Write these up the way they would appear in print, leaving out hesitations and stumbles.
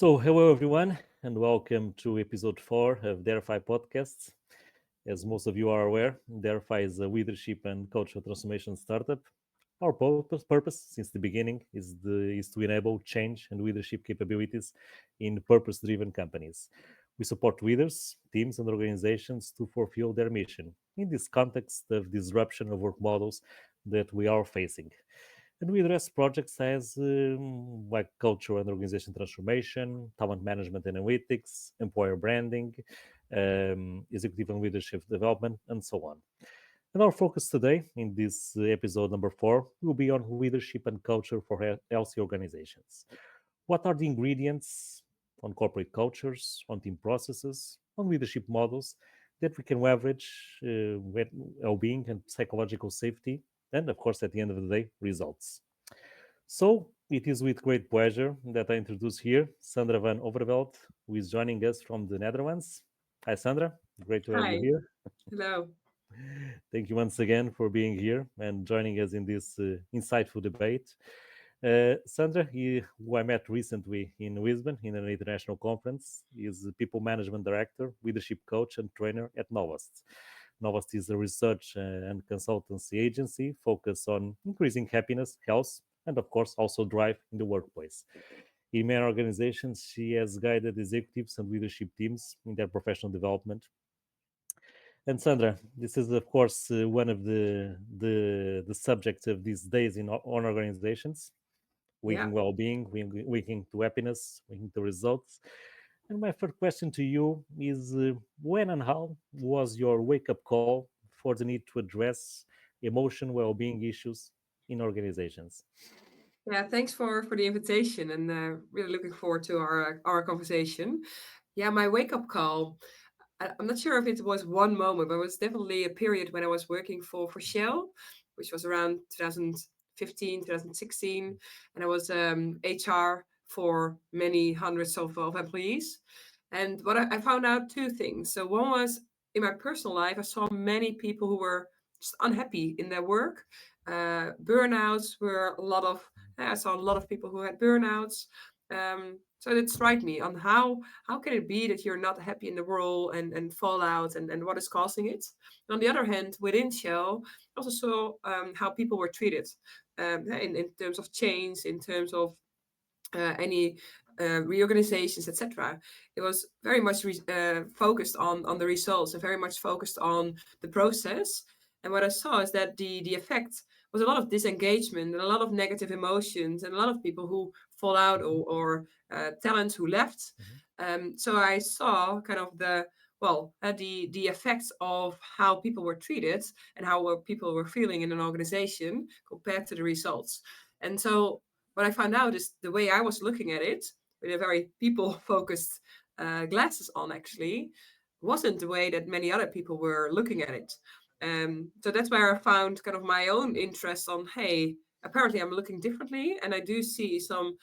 Hello everyone, and welcome to episode 4 of Darefy Podcast. As most of you are aware, Darefy is a leadership and cultural transformation startup. Our purpose since the beginning is to enable change and leadership capabilities in purpose-driven companies. We support leaders, teams, and organizations to fulfill their mission in this context of disruption of work models that we are facing. And we address projects as like culture and organization transformation, talent management and analytics, employer branding, executive and leadership development, and so on. And our focus today in this episode number 4 will be on leadership and culture for healthy organizations. What are the ingredients on corporate cultures, on team processes, on leadership models that we can leverage well-being and psychological safety, and of course, at the end of the day, results. So it is with great pleasure that I introduce here Sandra van Overveld, who is joining us from the Netherlands. Hi, Sandra. Great to have you Hi, here. hello. Thank you once again for being here and joining us in this insightful debate. Sandra, who I met recently in Lisbon in an international conference, is a people management director, leadership coach, and trainer at Nolost. Nolost is a research and consultancy agency focused on increasing happiness, health, and of course also drive in the workplace. In many organizations, she has guided executives and leadership teams in their professional development. And Sandra, this is of course one of the subjects of these days in on organizations, Yeah, linking well-being, linking to happiness, linking to results. And my first question to you is when and how was your wake-up call for the need to address emotion well-being issues in organizations? yeah. Thanks for the invitation, and really looking forward to our conversation. Yeah, my wake up call. I'm not sure if it was one moment, but it was definitely a period when I was working for Shell, which was around 2015, 2016, and I was HR for many hundreds of employees. And what I found out two things. So one was in my personal life, I saw many people who were just unhappy in their work. Burnouts were a lot of. I saw a lot of people who had burnouts. So it struck me on how can it be that you're not happy in the role and fall out and what is causing it. And on the other hand, within Shell, I also saw how people were treated in terms of change, in terms of any reorganizations, etc. It was very much focused on the results and very much focused on the process. And what I saw is that the effect was a lot of disengagement and a lot of negative emotions and a lot of people who fall out or talents who left. Mhm. So I saw kind of the effects of how people were treated and how people were feeling in an organization compared to the results. And so what I found out is the way I was looking at it, with a very people focused glasses on, actually, wasn't the way that many other people were looking at it. So that's where I found kind of my own interest on, hey, apparently I'm looking differently. And I do see some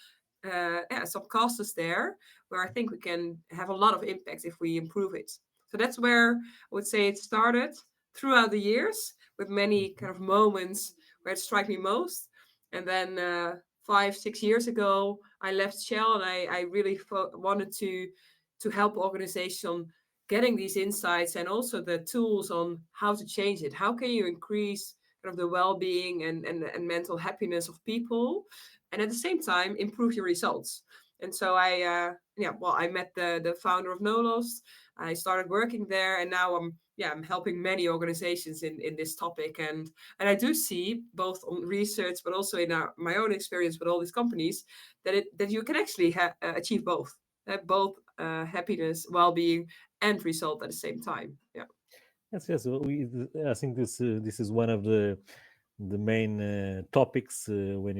causes there where I think we can have a lot of impact if we improve it. So that's where I would say it started throughout the years with many Mhm. kind of moments where it struck me most. And then 5, 6 years ago, I left Shell and I really wanted to help organization getting these insights and also the tools on how to change it. How can you increase kind of the well-being and mental happiness of people, and at the same time improve your results? And so I met the founder of Nolost. I started working there, and now I'm helping many organizations in this topic. And I do see both on research, but also in my own experience with all these companies, that you can actually achieve both happiness, well-being, and result at the same time. Yeah. Yes, yes. I think this is one of the main topics when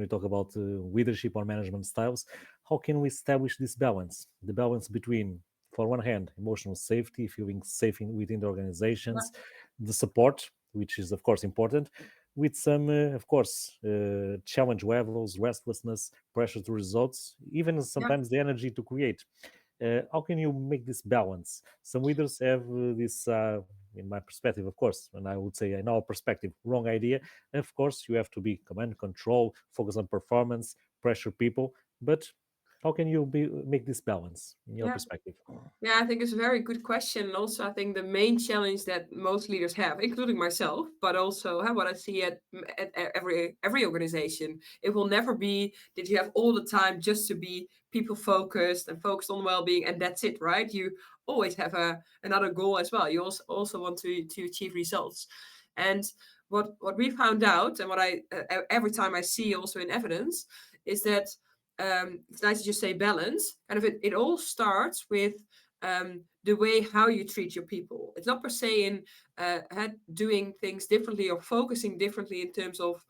we talk about leadership or management styles. How can we establish this balance? The balance between, for one hand, emotional safety, feeling safe within the organizations, the support, which is of course important, with some, of course, challenge levels, restlessness, pressure to results, even Yeah. sometimes the energy to create. How can you make this balance? Some leaders have this, in my perspective, of course, and I would say in our perspective, wrong idea. Of course, you have to be command control, focus on performance, pressure people, but How can you make this balance in your Yeah. perspective? Yeah, I think it's a very good question. And also, I think the main challenge that most leaders have, including myself, but also what I see at every organization, it will never be that you have all the time just to be people focused and focused on well-being, and that's it, right? You always have another goal as well. You also want to achieve results, and what we found out, and what I every time I see also in evidence, is that it's nice to just say balance. Kind of it all starts with the way how you treat your people. It's not per se in doing things differently or focusing differently in terms of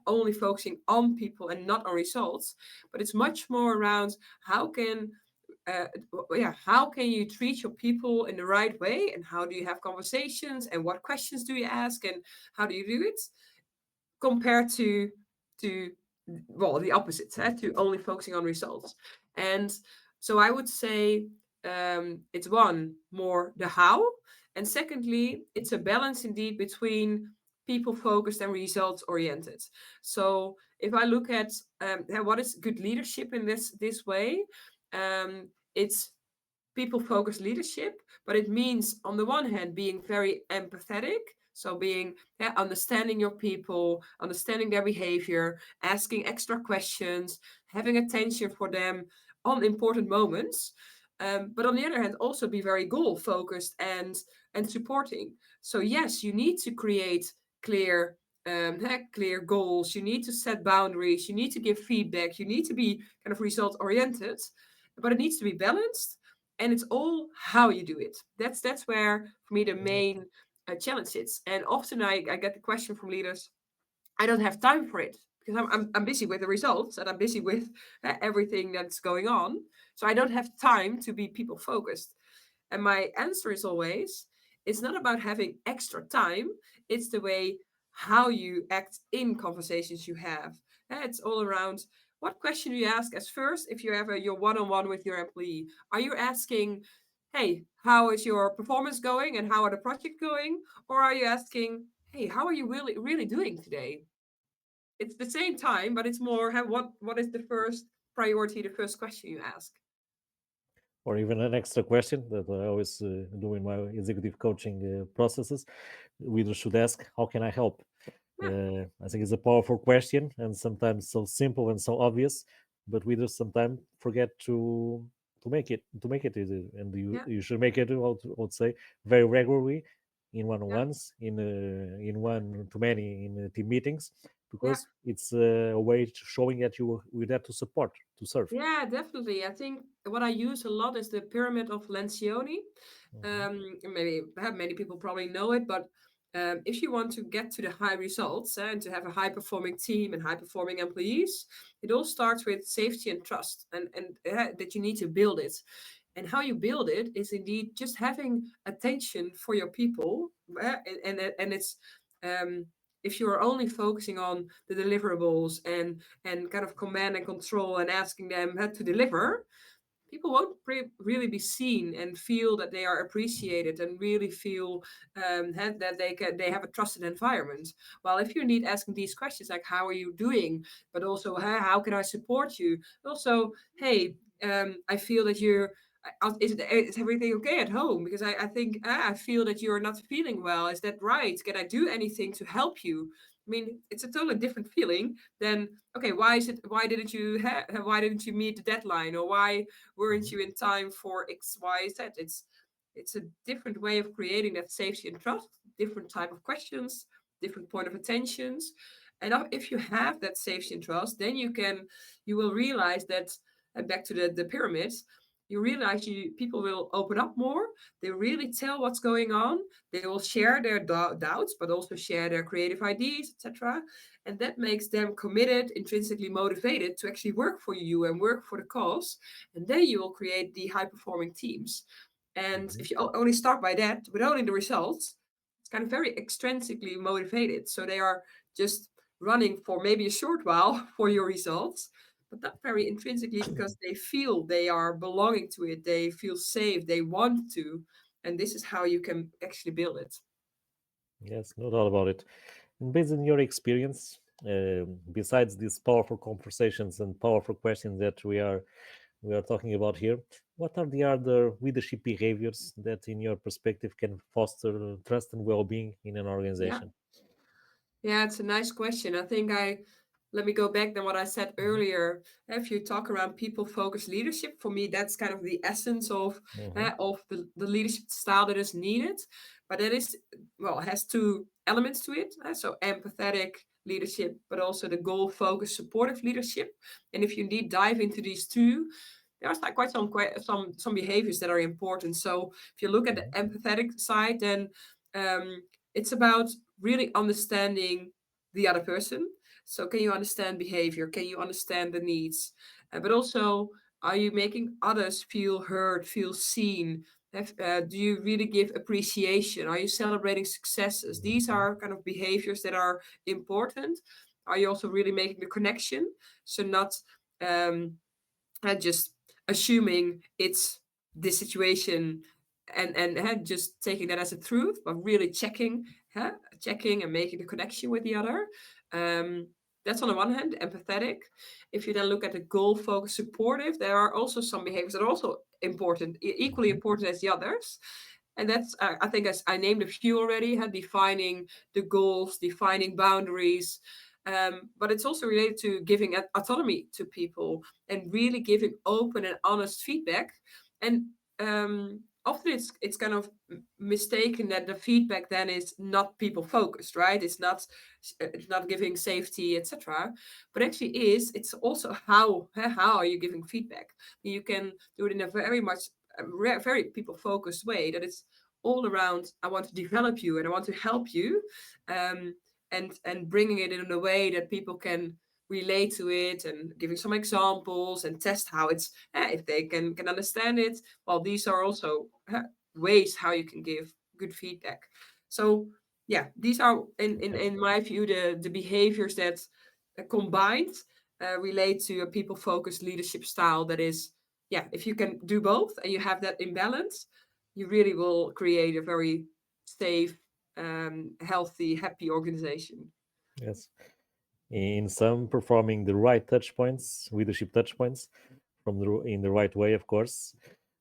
only focusing on people and not on results, but it's much more around how can uh, how can you treat your people in the right way, and how do you have conversations, and what questions do you ask, and how do you do it, compared to well, the opposite, to only focusing on results. And so I would say it's one more the how, and secondly it's a balance indeed between people focused and results oriented. So if I look at what is good leadership in this way, it's people focused leadership, but it means on the one hand being very empathetic. So being understanding your people, understanding their behavior, asking extra questions, having attention for them on important moments. But on the other hand, also be very goal focused and supporting. So yes, you need to create clear clear goals. You need to set boundaries. You need to give feedback. You need to be kind of result oriented, but it needs to be balanced, and it's all how you do it. That's where for me the Mhm. main challenge sits. And often I get the question from leaders, I don't have time for it because I'm busy with the results, and I'm busy with everything that's going on, so I don't have time to be people focused. And my answer is always, it's not about having extra time, it's the way how you act in conversations you have. It's all around what question do you ask as first if you have your one-on-one with your employee. Are you asking, hey, how is your performance going and how are the projects going? Or are you asking, hey, how are you really doing today? It's the same time, but it's more what is the first priority, the first question you ask. Or even an extra question that I always do in my executive coaching processes. Leaders should ask, "How can I help?" Yeah, I think it's a powerful question, and sometimes so simple and so obvious, but leaders sometimes forget to make it easy, and you yeah. you should make it. I would say very regularly in Yeah, one-on-ones, in one to many in team meetings, yeah. because it's a way to showing that we're there to support, to serve. Yeah, definitely. I think what I use a lot is the pyramid of Lencioni. Hmm. Maybe many people probably know it, but if you want to get to the high results and to have a high performing team and high performing employees, it all starts with safety and trust, and that you need to build it. And how you build it is indeed just having attention for your people, and it's um, if you are only focusing on the deliverables and kind of command and control and asking them how to deliver, people won't really be seen and feel that they are appreciated and really feel that they have a trusted environment. While if you need asking these questions like how are you doing, but also how can I support you? Also, hey, I feel that you're. Is everything okay at home? Because I think I feel that you're not feeling well. Is that right? Can I do anything to help you? I mean, it's a totally different feeling than okay. Why didn't you meet the deadline, or why weren't Hmm. you in time for X, Y, Z? It's a different way of creating that safety and trust, different type of questions, different point of attentions. And if you have that safety and trust, then you will realize that, and back to the pyramids, you realize people will open up more. They really tell what's going on. They will share their doubts, but also share their creative ideas, etc. And that makes them committed, intrinsically motivated to actually work for you and work for the cause. And then you will create the high performing teams. And Hmm. if you only start by that, with only the results, it's kind of very extrinsically motivated. So they are just running for maybe a short while for your results, but not very intrinsically because they feel they are belonging to it. They feel safe. They want to. And this is how you can actually build it. Yes, no doubt about it. And based on your experience, besides these powerful conversations and powerful questions that we are talking about here. What are the other leadership behaviors that, in your perspective, can foster trust and well-being in an Yeah. organization? Yeah, it's a nice question. I think I let me go back than what I said Mm-hmm. earlier. If you talk around people-focused leadership, for me, that's kind of the essence Mm-hmm. of the leadership style that is needed. But that is, well, has two elements to it. So empathetic leadership, but also the goal-focused supportive leadership. And if you indeed dive into these two, there's like quite some behaviors that are important. So if you look at the empathetic side, then um, it's about really understanding the other person. So can you understand behavior? Can you understand the needs? But also, are you making others feel heard, feel seen? Do you really give appreciation? Are you celebrating successes? These Mm-hmm. are kind of behaviors that are important. Are you also really making the connection? So not um, just assuming it's this situation and just taking that as a truth, but really checking and making the connection with the other. Um, that's on the one hand, empathetic. If you then look at the goal focused supportive, there are also some behaviors that are also important, equally Mm-hmm. important as the others. And that's, I think, as I named a few already, defining the goals, defining boundaries. But it's also related to giving autonomy to people and really giving open and honest feedback. And often it's kind of mistaken that the feedback then is not people focused, right? It's not giving safety, etc. But actually it's also how are you giving feedback? You can do it in a very much very people focused way that it's all around I want to develop you and I want to help you, um, and bringing it in a way that people can relate to it and giving some examples and test how it's if they can understand it. Well, these are also ways how you can give good feedback. So yeah, these are Yes. in my view the behaviors that combined relate to a people focused leadership style that is, yeah, if you can do both and you have that in balance, you really will create a very safe, healthy, happy organization. Yes. In some, performing the right touch points, leadership touch points, in the right way, of course.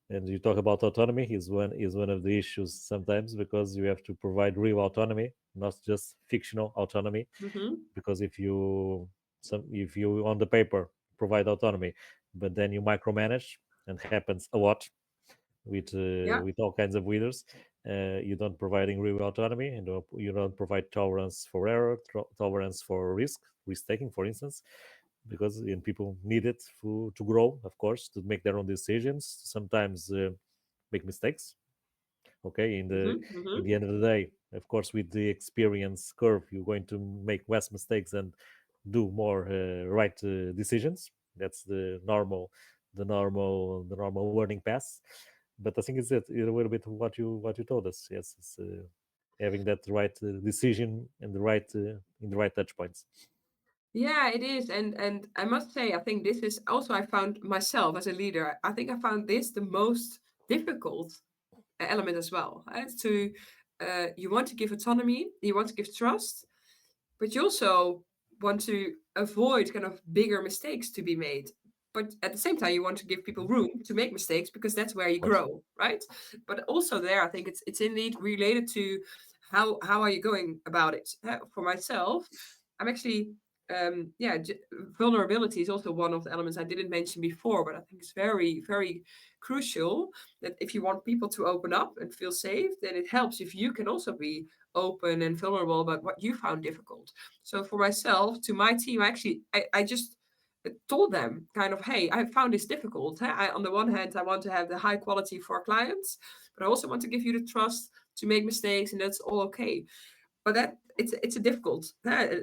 And you talk about autonomy is one of the issues sometimes, because you have to provide real autonomy, not just fictional autonomy. Mm-hmm. Because if you on the paper provide autonomy, but then you micromanage, and happens a lot Yeah. with all kinds of leaders. You don't providing real autonomy, and you don't provide tolerance for error, tolerance for risk taking, for instance, because people need it to grow, of course, to make their own decisions, sometimes make mistakes. Okay, Mm-hmm. in Mm-hmm. the end of the day, of course, with the experience curve, you're going to make less mistakes and do more right decisions. That's the normal learning path. But I think it's a little bit what you told us. Yes, it's having that right decision and the right in the right touch points. Yeah, it is. And I must say, I think this is also I found myself as a leader. I think I found this the most difficult element as well. To you want to give autonomy, you want to give trust, but you also want to avoid kind of bigger mistakes to be made. But at the same time, you want to give people Mhm. room to make mistakes because that's where Of you course. grow, right? But also there, I think it's indeed related to how are you going about it. For myself, I'm actually yeah, vulnerability is also one of the elements I didn't mention before, but I think it's very very crucial that if you want people to open up and feel safe, then it helps if you can also be open and vulnerable about what you found difficult. So for myself, to my team, I just told them kind of, hey, I found this difficult. On the one hand, I want to have the high quality for our clients, but I also want to give you the trust to make mistakes, and that's all okay. But that it's a difficult,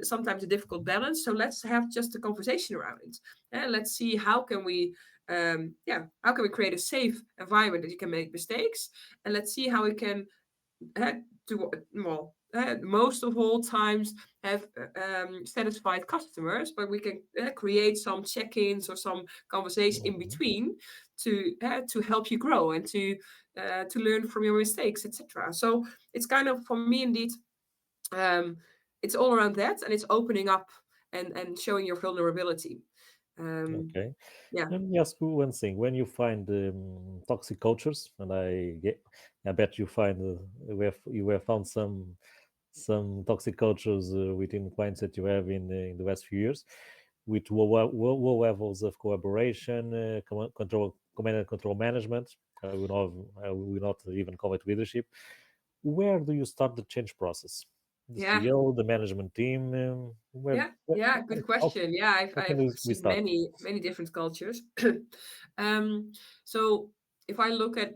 sometimes a difficult balance. So let's have just a conversation around it, and let's see how can we. How can we create a safe environment that you can make mistakes, and let's see how we can to well most of all times have satisfied customers, but we can create some check-ins or some conversation in Mhm. between to help you grow and to learn from your mistakes, etc. So it's kind of for me indeed, um, it's all around that, and it's opening up and showing your vulnerability. Okay. Yeah, Let me ask you one thing. When you find toxic cultures, and I bet you find you have found some toxic cultures within clients that you have in the last few years, with low levels of collaboration, command and control management. I will not even call it leadership. Where do you start the change process? The yeah. CEO, the management team. Yeah, good question. Yeah, How I've can we seen start? many different cultures. um, so if I look at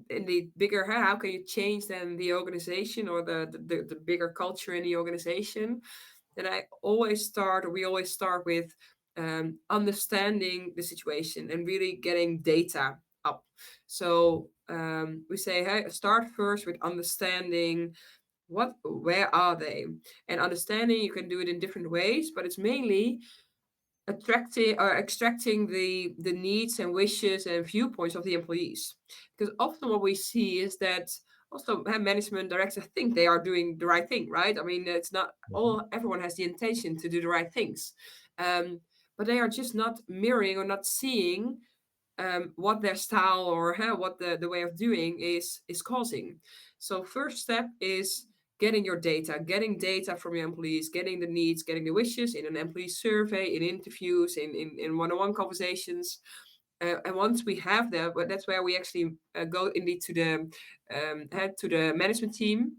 in the bigger, how can you change then the organization or the bigger culture in the organization? Then we always start with understanding the situation and really getting data up. So we say, hey, start first with understanding where are they, and understanding you can do it in different ways, but it's mainly attracting or extracting the needs and wishes and viewpoints of the employees, because often what we see is that also management directors think they are doing the right thing, right? I mean, it's not Mhm, all everyone has the intention to do the right things, um, but they are just not mirroring or not seeing what their style or what the way of doing is causing. So first step is getting data from your employees, getting the needs, getting the wishes in an employee survey, in interviews, in one-on-one conversations. And once we have that, but that's where we actually go indeed to the management team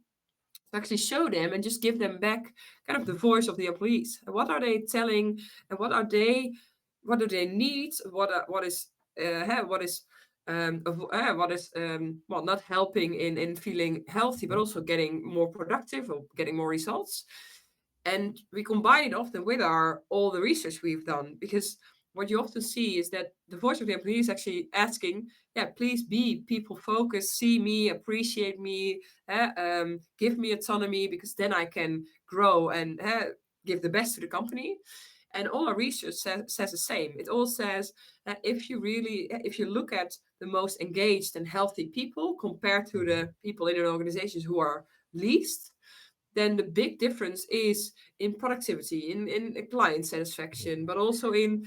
to actually show them and just give them back kind of the voice of the employees. And what are they telling, and what do they need? What is what is well, not helping in feeling healthy, but mhm, also getting more productive or getting more results. And we combine it often with our all the research we've done, because what you often see is that the voice of the employee is actually asking, yeah, please be people focused, see me, appreciate me, give me autonomy, because then I can grow and give the best to the company. And all our research says the same. It all says that if you look at the most engaged and healthy people compared to mhm, the people in an organization who are least, then the big difference is in productivity, in client satisfaction, mhm, but also in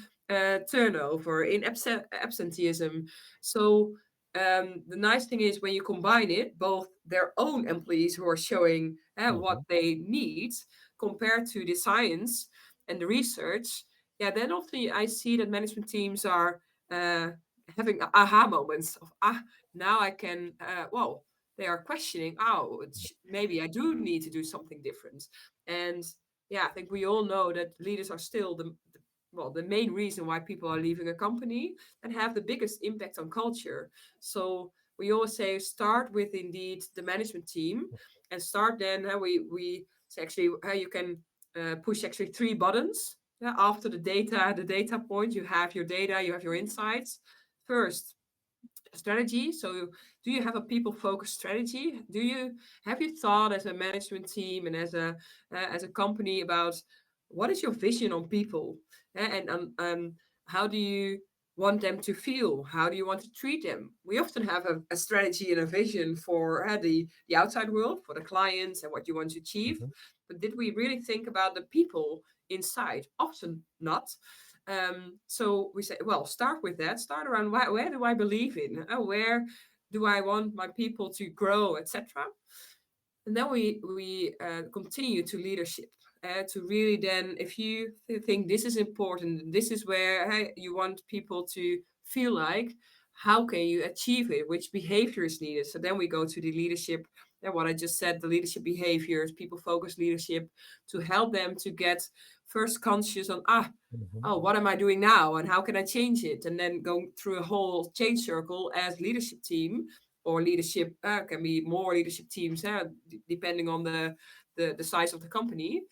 turnover, in absenteeism. So the nice thing is when you combine it, both their own employees who are showing what mhm, they need compared to the science and the research, yeah, then often I see that management teams are uh, having aha moments of, now I can, well, they are questioning, oh, maybe I do need to do something different. And yeah, I think we all know that leaders are still well, the main reason why people are leaving a company and have the biggest impact on culture. So we always say start with indeed the management team, and start then how we say actually how you can push actually three buttons. Yeah, after the data point, you have your data, you have your insights. First, strategy. So do you have a people focused strategy? Do you have you thought as a management team and as a company about what is your vision on people? And how do you want them to feel? How do you want to treat them? We often have a strategy and a vision for the outside world, for the clients and what you want to achieve, mhm, but did we really think about the people inside? Often not. So we say, well, start with that. Start around where do I believe in? Where do I want my people to grow, etc. And then we continue to leadership. To really then, if you think this is important, this is where you want people to feel like, how can you achieve it? Which behavior is needed? So then we go to the leadership. And what I just said, the leadership behaviors, people focused leadership, to help them to get first conscious on, mhm. oh, what am I doing now and how can I change it? And then go through a whole change circle as leadership team, or leadership can be more leadership teams, depending on the size of the company.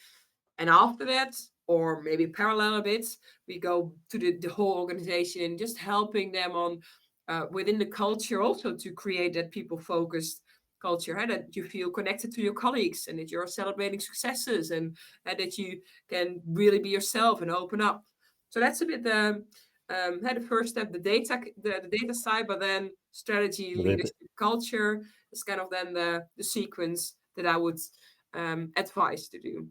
And after that, or maybe parallel a bit, we go to the whole organization, just helping them on within the culture also to create that people focused culture, that you feel connected to your colleagues and that you're celebrating successes, and that you can really be yourself and open up. So that's a bit the first step, the data side, but then strategy, The data, leadership, culture is kind of then the sequence that I would advise to do.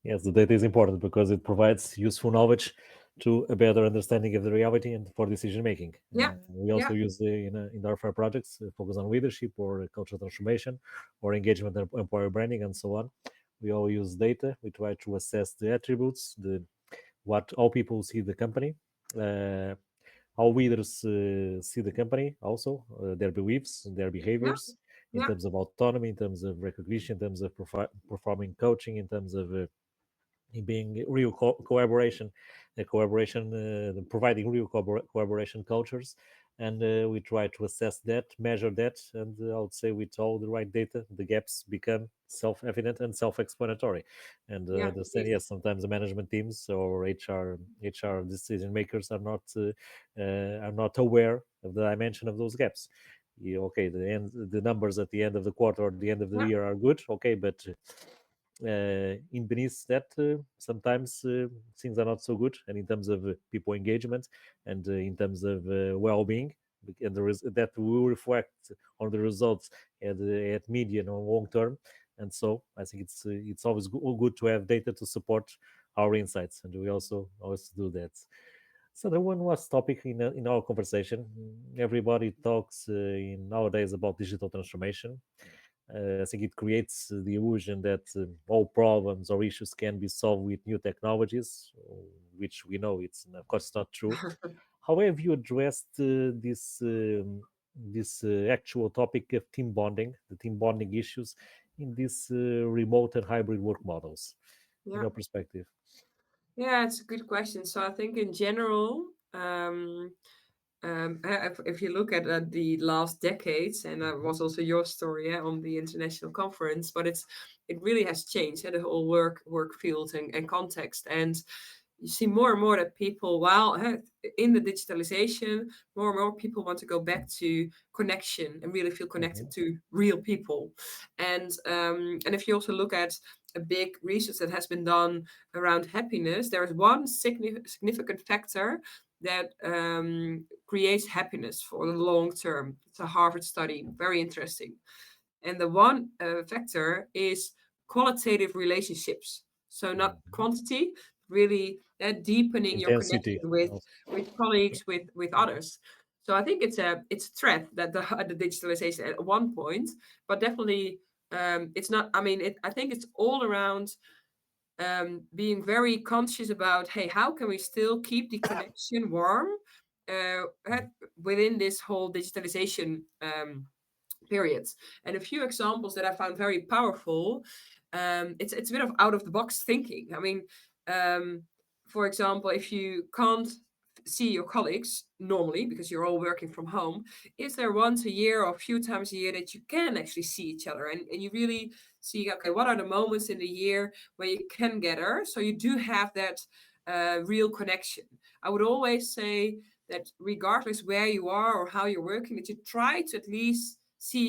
yes, the data is important because it provides useful knowledge to a better understanding of the reality and for decision making. Yeah, We yeah, also use in our fire projects focus on leadership or cultural transformation or engagement and employer branding and so on. We all use data. We try to assess the attributes, the what all people see the company, uh, how leaders see the company, also their beliefs, their yeah, behaviors, in yeah, terms of autonomy, in terms of recognition, in terms of performing coaching, in terms of in being real collaboration, providing real collaboration cultures, and we try to assess that, measure that, and I would say with all the right data, the gaps become self-evident and self-explanatory. And yeah, understand, indeed. yes, sometimes the management teams or HR decision makers are not aware of the dimension of those gaps. Okay, the numbers at the end of the quarter or the end of the Yeah, year are good, okay, but in beneath that, sometimes things are not so good, and in terms of people engagement and in terms of well-being, and that will reflect on the results at medium or long term. And so I think it's always good to have data to support our insights, and we also always do that. So the one last topic in our conversation. Everybody talks in nowadays about digital transformation. I think it creates the illusion that all problems or issues can be solved with new technologies, which we know it's of course not true. How have you addressed this actual topic of team bonding, the team bonding issues in these remote and hybrid work models, in yeah. your perspective? Yeah, it's a good question. So I think in general, if you look at the last decades, and that Mhm, was also your story on the international conference, but it really has changed the whole work field and context. And you see more and more that people, while in the digitalization, more and more people want to go back to connection and really feel mhm, connected to real people. And if you also look at a big research that has been done around happiness, there is one significant factor that creates happiness for the long term. It's a Harvard study, very interesting. And the one factor is qualitative relationships. So not mhm. quantity, really deepening your Intensity connection with also. colleagues, with others. So I think it's a threat that the digitalization at one point, but definitely it's not. I mean, I think it's all around being very conscious about, hey, how can we still keep the connection warm within this whole digitalization periods. And a few examples that I found very powerful. It's a bit of out of the box thinking. I mean, um, for example, if you can't see your colleagues normally because you're all working from home, is there once a year or a few times a year that you can actually see each other and you really see, okay, what are the moments in the year where you can gather so you do have that real connection. I would always say that regardless where you are or how you're working, that you try to at least see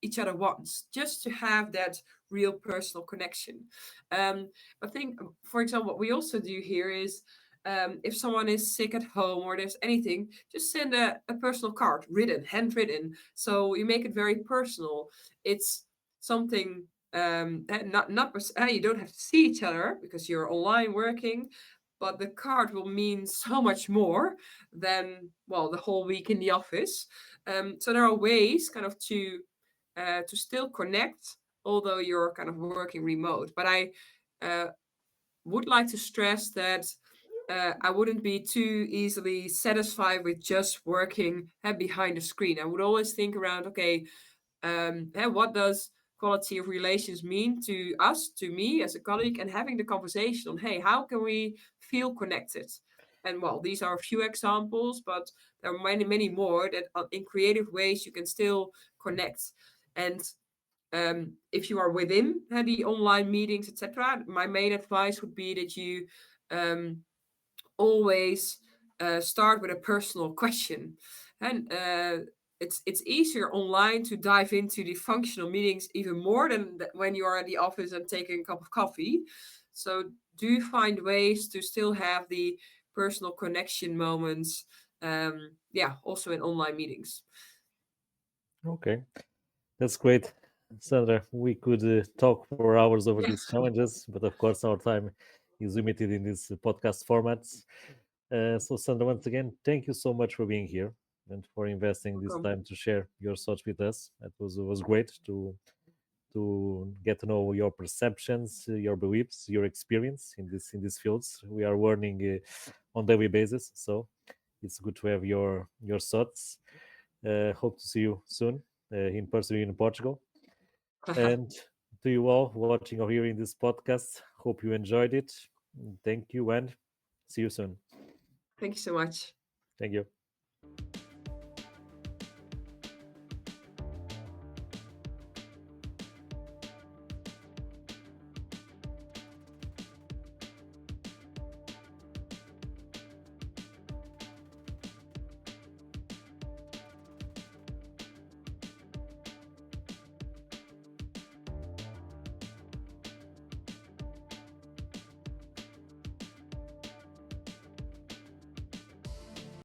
each other once, just to have that real personal connection. I think, for example, what we also do here is if someone is sick at home or there's anything, just send a personal card, written, handwritten. So you make it very personal. It's something you don't have to see each other because you're online working, but the card will mean so much more than, well, the whole week in the office. So there are ways kind of to still connect, although you're kind of working remote. But I uh, would like to stress that I wouldn't be too easily satisfied with just working behind the screen. I would always think around, okay, what does quality of relations mean to us, to me as a colleague, and having the conversation on, hey, how can we feel connected? And well, these are a few examples, but there are many, many more that in creative ways you can still connect. And if you are within the online meetings, etc., my main advice would be that you um, always start with a personal question. And it's easier online to dive into the functional meetings even more than when you are at the office and taking a cup of coffee. So do find ways to still have the personal connection moments. Also in online meetings. Okay, that's great, Sandra. We could talk for hours over Yeah, these challenges, but of course our time is limited in these podcast formats. So, Sandra, once again, thank you so much for being here and for investing this Welcome. time to share your thoughts with us. It was great to get to know your perceptions, your beliefs, your experience in these fields. We are learning on daily basis, so it's good to have your thoughts. Hope to see you soon in person in Portugal. And to you all watching or hearing this podcast, hope you enjoyed it. Thank you and see you soon. Thank you so much. Thank you.